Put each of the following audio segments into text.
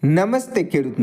નમસ્તે ખેડૂત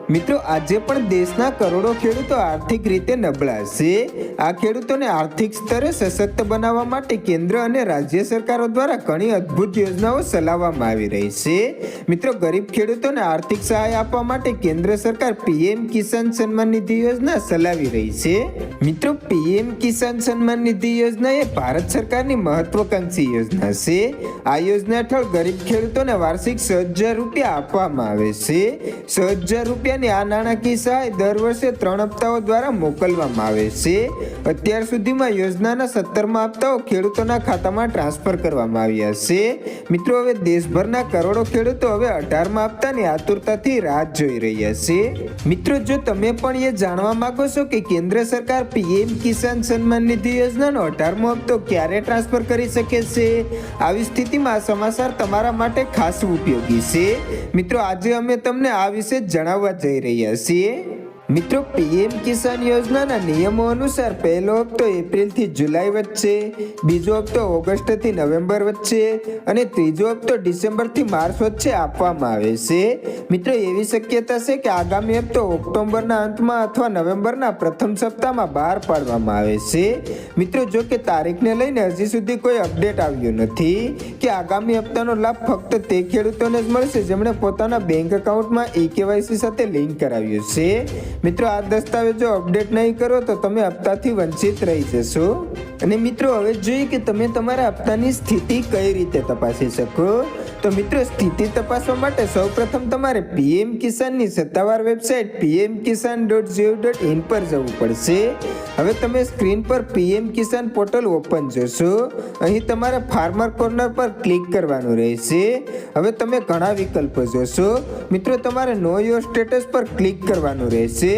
મિત્રો આજે પણ દેશના કરોડો ખેડૂતો આર્થિક રીતે નબળા છે. આ ખેડૂતોને આર્થિક સ્તરે સશક્ત બનાવવા માટે કેન્દ્ર અને રાજ્ય સરકારો દ્વારા ઘણી અદ્ભુત યોજનાઓ ચલાવવામાં આવી રહી છે. મિત્રો, ગરીબ ખેડૂતોને આર્થિક સહાય આપવા માટે કેન્દ્ર સરકાર પીએમ કિસાન સન્માન નિધિ યોજના ચલાવી રહી છે. મિત્રો, પીએમ કિસાન સન્માન નિધિ યોજના એ ભારત સરકારની મહત્વકાંક્ષી યોજના છે. આ યોજના હેઠળ ગરીબ ખેડૂતોને વાર્ષિક 6,000 રૂપિયા આપવામાં આવે છે. 6,000 રૂપિયાની આ નાણાકીય સહાય દર વર્ષે 3 હપ્તાઓ દ્વારા મોકલવામાં આવે છે. અત્યાર સુધીમાં યોજનાના 17મા હપ્તાઓ ખેડૂતોના ખાતામાં ટ્રાન્સફર કરવામાં આવ્યા છે. મિત્રો, હવે દેશભરના કરોડો ખેડૂતો હવે 18મા હપ્તાની આતુરતાથી રાહ જોઈ રહ્યા છે. મિત્રો, જો તમે પણ એ જાણવા માંગો છો કે કેન્દ્ર સરકાર પીએમ કિસાન સન્માન નિધિ યોજનાનો 18મો હપ્તો ક્યારે ટ્રાન્સફર કરી શકે છે, આવી સ્થિતિમાં આ સમાચાર તમારા માટે ખાસ ઉપયોગી છે. મિત્રો, આજે અમે તમને આ વિશે જણાવવા જઈ રહ્યા છીએ. મિત્રો, પીએમ કિસાન યોજનાના નિયમો અનુસાર પહેલો હપ્તો એપ્રિલથી જુલાઈ વચ્ચે, બીજો હપ્તો ઓગસ્ટથી નવેમ્બર વચ્ચે અને ત્રીજો હપ્તો ડિસેમ્બરથી માર્ચ વચ્ચે આપવામાં આવે છે. મિત્રો, એવી શક્યતા છે કે આગામી હપ્તો ઓક્ટોબરના અંતમાં અથવા નવેમ્બરના પ્રથમ સપ્તાહમાં બહાર પાડવામાં આવે છે. મિત્રો, જો કે તારીખને લઈને હજી સુધી કોઈ અપડેટ આવ્યો નથી કે આગામી હપ્તાનો લાભ ફક્ત તે ખેડૂતોને જ મળશે જેમણે પોતાના બેંક એકાઉન્ટમાં ઈ-કેવાયસી સાથે લિંક કરાવ્યું છે. મિત્રો, આ દસ્તાવેજો અપડેટ નહીં કરો તો તમે હપ્તાથી વંચિત રહી જશો. અને મિત્રો, હવે જોઈએ કે તમે તમારા હપ્તાની સ્થિતિ કઈ રીતે તપાસી શકો. તો મિત્રો, સ્થિતિ તપાસવા માટે સૌપ્રથમ તમારે પીએમ કિસાનની સત્તાવાર વેબસાઇટ pmkisan.gov.in પર જવું પડશે. હવે તમે સ્ક્રીન પર પીએમ કિસાન પોર્ટલ ઓપન જોશો. અહીં તમારે ફાર્મર કોર્નર પર ક્લિક કરવાનું રહેશે. હવે તમે ઘણા વિકલ્પો જોશો. મિત્રો, તમારે નો યોર સ્ટેટસ પર ક્લિક કરવાનું રહેશે.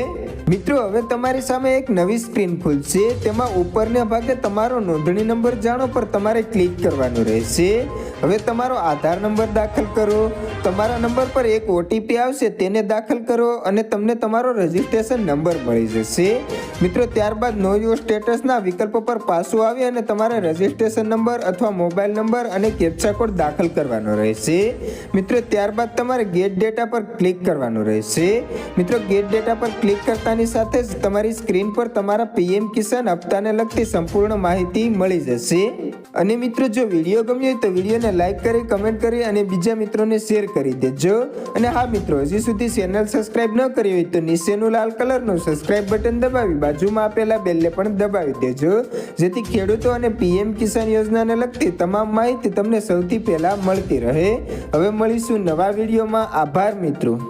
મિત્રો, હવે તમારી સામે એક નવી સ્ક્રીન ખુલશે. તેમાં ઉપરના ભાગે તમારો નોંધણી નંબર જાણો પર તમારે ક્લિક કરવાનું રહેશે. હવે તમારો આધાર નંબર દાખલ કરો. તમારા નંબર પર એક ઓટીપી આવશે, તેને દાખલ કરો અને તમને તમારો રજિસ્ટ્રેશન નંબર મળી જશે. મિત્રો, ત્યારબાદ નો યોર સ્ટેટસના વિકલ્પ પર પાછું આવી અને તમારે રજિસ્ટ્રેશન નંબર અથવા મોબાઈલ નંબર અને કેપ્ચા કોડ દાખલ કરવાનો રહેશે. મિત્રો, ત્યારબાદ તમારે ગેટ ડેટા પર ક્લિક કરવાનું રહેશે. મિત્રો, ગેટ ડેટા પર ક્લિક કરતાની સાથે જ તમારી સ્ક્રીન પર તમારા પીએમ કિસાન હપ્તાને લગતી સંપૂર્ણ માહિતી મળી જશે. અને મિત્રો, જો વિડીયો ગમ્યો હોય તો વિડીયોને લાઈક કરી, કમેન્ટ કરી અને બીજા મિત્રોને શેર કરી દેજો. અને હા મિત્રો, હજી સુધી ચેનલ સબસ્ક્રાઇબ ન કરી હોય તો નીચેનું લાલ કલરનું સબસ્ક્રાઇબ બટન દબાવી બાજુમાં આપેલા બેલને પણ દબાવી દેજો, જેથી ખેડૂતો અને પીએમ કિસાન યોજનાને લગતી તમામ માહિતી તમને સૌથી પહેલા મળતી રહે. હવે મળીશું નવા વિડીયોમાં. આભાર મિત્રો.